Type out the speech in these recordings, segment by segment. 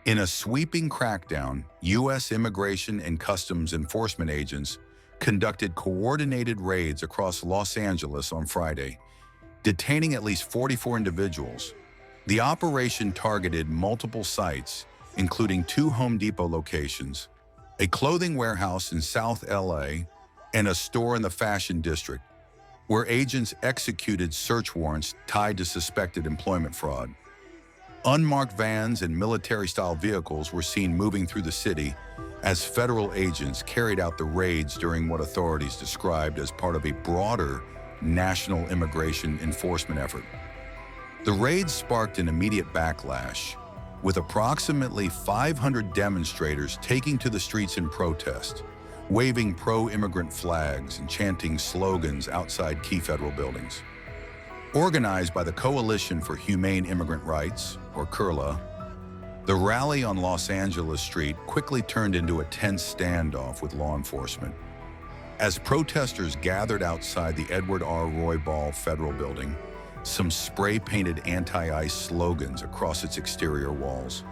In a sweeping crackdown, U.S. Immigration and Customs Enforcement agents conducted coordinated raids across Los Angeles on Friday, detaining at least 44 individuals. The operation targeted multiple sites, including 2 Home Depot locations, a clothing warehouse in South LA, and a store in the Fashion District, where agents executed search warrants tied to suspected employment fraud. Unmarked vans and military-style vehicles were seen moving through the city as federal agents carried out the raids during what authorities described as part of a broader national immigration enforcement effort. The raids sparked an immediate backlash, with approximately 500 demonstrators taking to the streets in protest, waving pro-immigrant flags and chanting slogans outside key federal buildings. Organized by the Coalition for Humane Immigrant Rights, or CHIRLA, the rally on Los Angeles Street quickly turned into a tense standoff with law enforcement. As protesters gathered outside the Edward R. Roybal Federal Building, some spray-painted anti-ICE slogans across its exterior walls.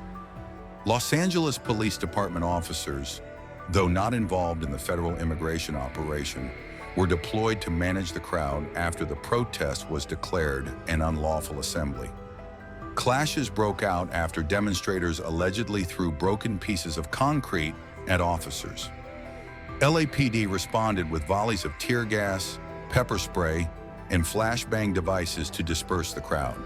Los Angeles Police Department officers, though not involved in the federal immigration operation, were deployed to manage the crowd after the protest was declared an unlawful assembly. Clashes broke out after demonstrators allegedly threw broken pieces of concrete at officers. LAPD responded with volleys of tear gas, pepper spray, and flashbang devices to disperse the crowd.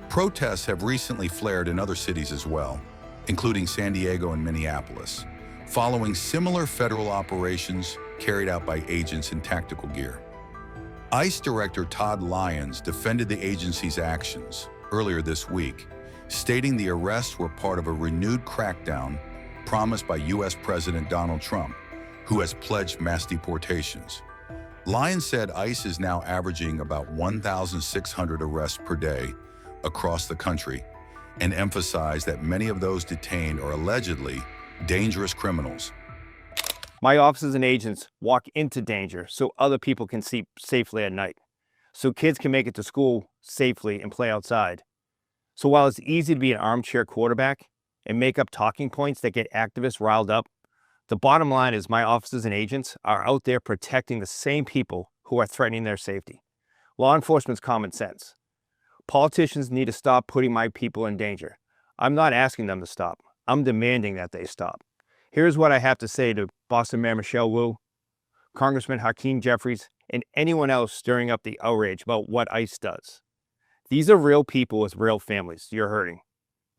Protests have recently flared in other cities as well, including San Diego and Minneapolis, following similar federal operations carried out by agents in tactical gear. ICE Director Todd Lyons defended the agency's actions earlier this week, stating the arrests were part of a renewed crackdown promised by U.S. President Donald Trump, who has pledged mass deportations. Lyons said ICE is now averaging about 1,600 arrests per day across the country, and emphasized that many of those detained are allegedly dangerous criminals. My officers and agents walk into danger so other people can sleep safely at night, so kids can make it to school safely and play outside. So while it's easy to be an armchair quarterback and make up talking points that get activists riled up, the bottom line is my officers and agents are out there protecting the same people who are threatening their safety. Law enforcement's common sense. Politicians need to stop putting my people in danger. I'm not asking them to stop. I'm demanding that they stop. Here's what I have to say to Boston Mayor Michelle Wu, Congressman Hakeem Jeffries, and anyone else stirring up the outrage about what ICE does. These are real people with real families you're hurting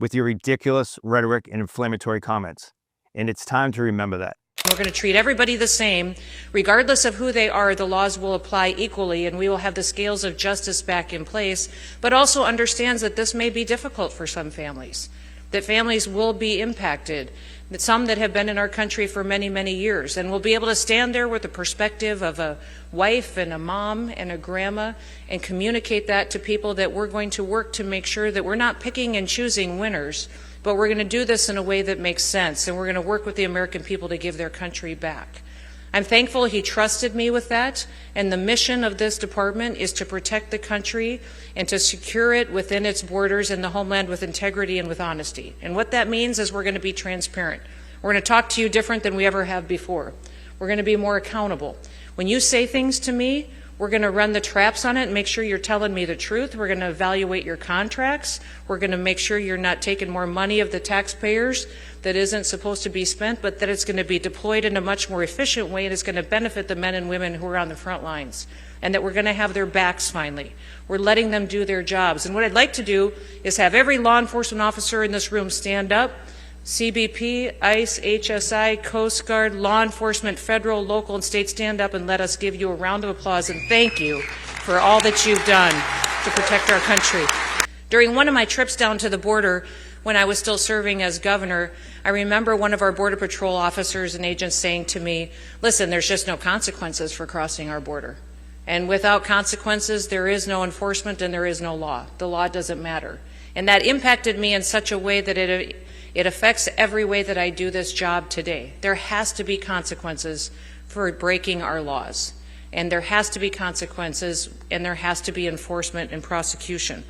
with your ridiculous rhetoric and inflammatory comments. And it's time to remember that. We're going to treat everybody the same. Regardless of who they are, the laws will apply equally, and we will have the scales of justice back in place, but also understands that this may be difficult for some families, that families will be impacted, that some that have been in our country for many, many years, and we'll be able to stand there with the perspective of a wife and a mom and a grandma and communicate that to people that we're going to work to make sure that we're not picking and choosing winners, but we're going to do this in a way that makes sense, and we're going to work with the American people to give their country back. I'm thankful he trusted me with that, and the mission of this department is to protect the country and to secure it within its borders and the homeland with integrity and with honesty. And what that means is we're going to be transparent. We're going to talk to you different than we ever have before. We're going to be more accountable. When you say things to me, we're going to run the traps on it and make sure you're telling me the truth. We're going to evaluate your contracts. We're going to make sure you're not taking more money of the taxpayers that isn't supposed to be spent, but that it's going to be deployed in a much more efficient way, and it's going to benefit the men and women who are on the front lines, and that we're going to have their backs finally. We're letting them do their jobs. And what I'd like to do is have every law enforcement officer in this room stand up. CBP, ICE, HSI, Coast Guard, law enforcement, federal, local, and state, stand up and let us give you a round of applause and thank you for all that you've done to protect our country. During one of my trips down to the border, when I was still serving as governor, I remember one of our Border Patrol officers and agents saying to me, listen, there's just no consequences for crossing our border. And without consequences, there is no enforcement and there is no law. The law doesn't matter. And that impacted me in such a way that it affects every way that I do this job today. There has to be consequences for breaking our laws. and there has to be consequences, and there has to be enforcement and prosecution.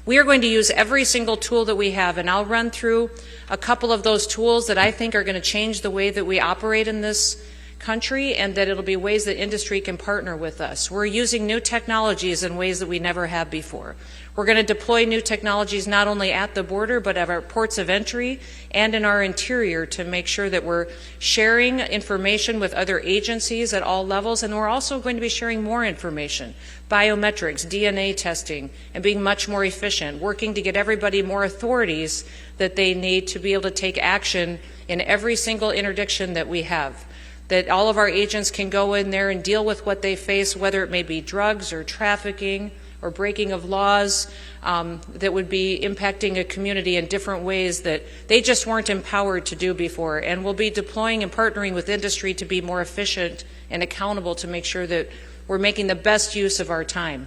We are going to use every single tool that we have, and I'll run through a couple of those tools that I think are going to change the way that we operate in this country, and that it'll be ways that industry can partner with us. We're using new technologies in ways that we never have before. We're going to deploy new technologies not only at the border, but at our ports of entry and in our interior to make sure that we're sharing information with other agencies at all levels, and we're also going to be sharing more information, biometrics, DNA testing, and being much more efficient, working to get everybody more authorities that they need to be able to take action in every single interdiction that we have. That all of our agents can go in there and deal with what they face, whether it may be drugs or trafficking or breaking of laws that would be impacting a community in different ways that they just weren't empowered to do before. And we'll be deploying and partnering with industry to be more efficient and accountable to make sure that we're making the best use of our time.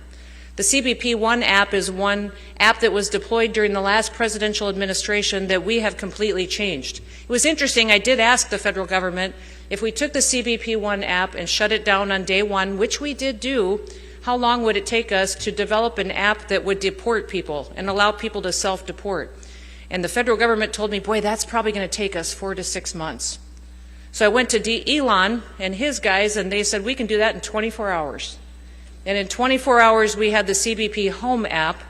The CBP One app is one app that was deployed during the last presidential administration that we have completely changed. It was interesting, I did ask the federal government if we took the CBP One app and shut it down on day one, which we did do, how long would it take us to develop an app that would deport people and allow people to self-deport? And the federal government told me, boy, that's probably going to take us 4 to 6 months. So I went to Elon and his guys, and they said, we can do that in 24 hours. And in 24 hours, we had the CBP Home app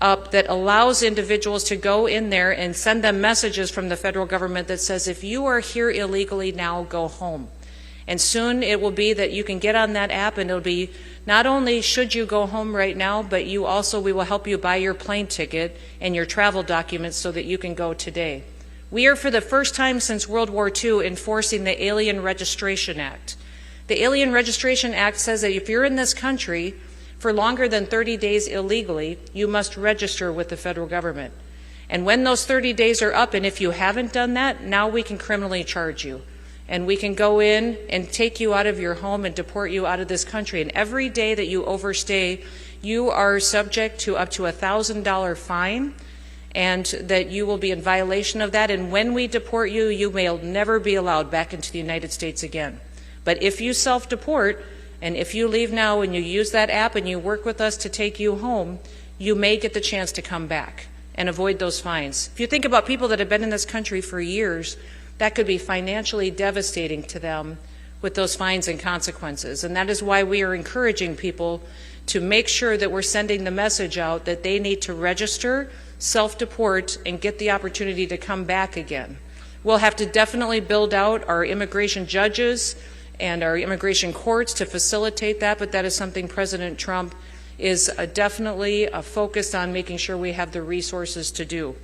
up that allows individuals to go in there and send them messages from the federal government that says, if you are here illegally now, go home. And soon it will be that you can get on that app, and it'll be not only should you go home right now, but you also, we will help you buy your plane ticket and your travel documents so that you can go today. We are, for the first time since World War II, enforcing the Alien Registration Act. The Alien Registration Act says that if you're in this country for longer than 30 days illegally, you must register with the federal government. And when those 30 days are up, and if you haven't done that, now we can criminally charge you. And we can go in and take you out of your home and deport you out of this country. And every day that you overstay, you are subject to up to a $1,000 fine, and that you will be in violation of that. And when we deport you, you may never be allowed back into the United States again. But if you self-deport, and if you leave now and you use that app and you work with us to take you home, you may get the chance to come back and avoid those fines. If you think about people that have been in this country for years, that could be financially devastating to them with those fines and consequences. And that is why we are encouraging people to make sure that we're sending the message out that they need to register, self-deport, and get the opportunity to come back again. We'll have to definitely build out our immigration judges and our immigration courts to facilitate that, but that is something President Trump is definitely focused on making sure we have the resources to do.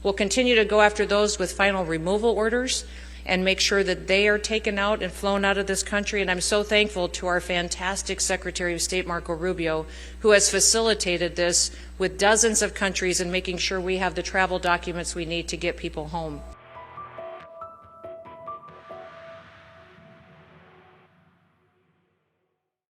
We'll continue to go after those with final removal orders and make sure that they are taken out and flown out of this country. And I'm so thankful to our fantastic Secretary of State, Marco Rubio, who has facilitated this with dozens of countries and making sure we have the travel documents we need to get people home.